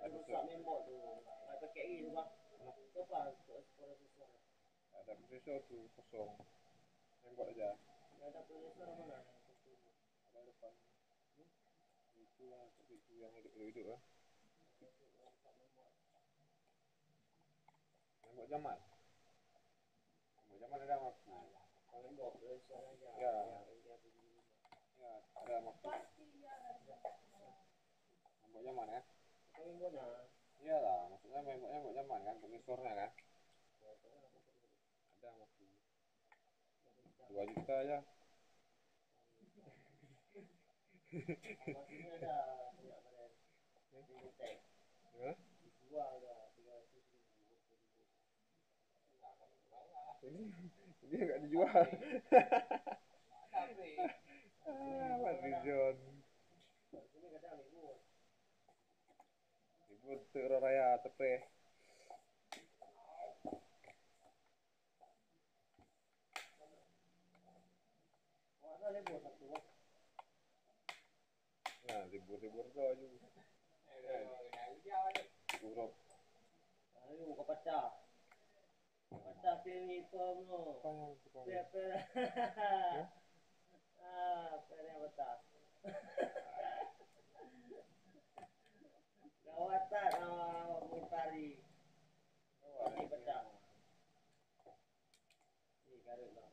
Rusak nembok tuh, nggak pakai itu bang. Coba prosesor. Ada prosesor tuh kosong. Nembok aja. Nggak ada prosesor mana? Ada depan. Itu lah, itu yang hidup lah. Nembok zaman. Nembok zaman ada waktu. Kalau nembok prosesor aja. Ya. Ya, ada waktu. Nembok zaman ya. Kalau nemboknya. Iyalah, maksudnya nembok zaman kan, prosesornya kan. Ada waktu. 2 juta ya. Masihnya ada punya brand Limitek. Gimana? Dijual udah 300.000. Ini nggak dijual. Mas Dijon. Sini kadang libur. Libur tuh raya tepeh. Oh, ada libur satu. Nah, libur-libur tuh aja. Buruk. Ini buka pecah. Pecah pilih pom lo. Apa yang suka? Per. Ah, per yang pecah. Gawatan Mutari. Ini pecah. Ini garis bang.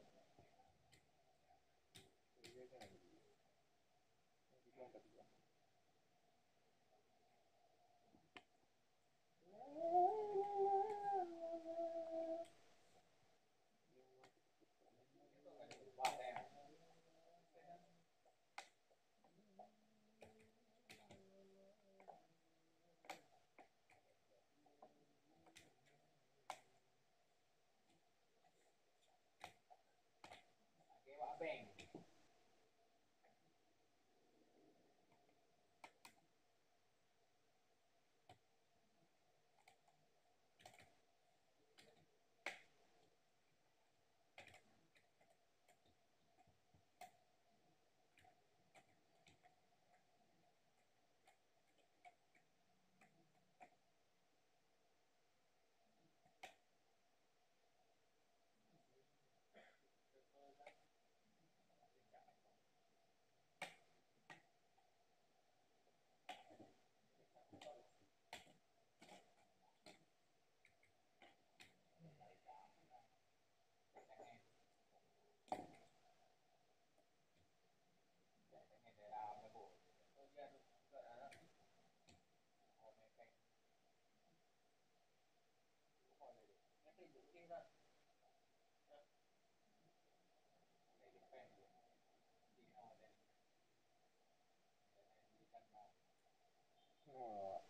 Oh,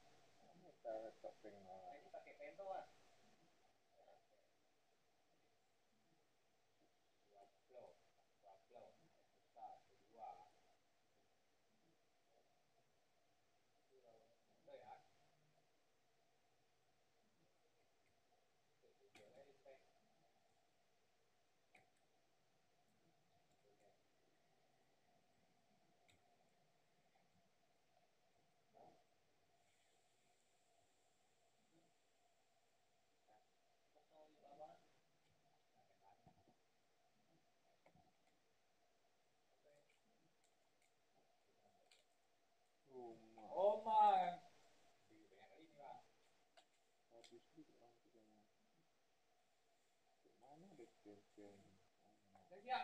kita topping. Ini pakai pento ah. Rumah. Oma. Habis itu orang mana deh. Jadi ya.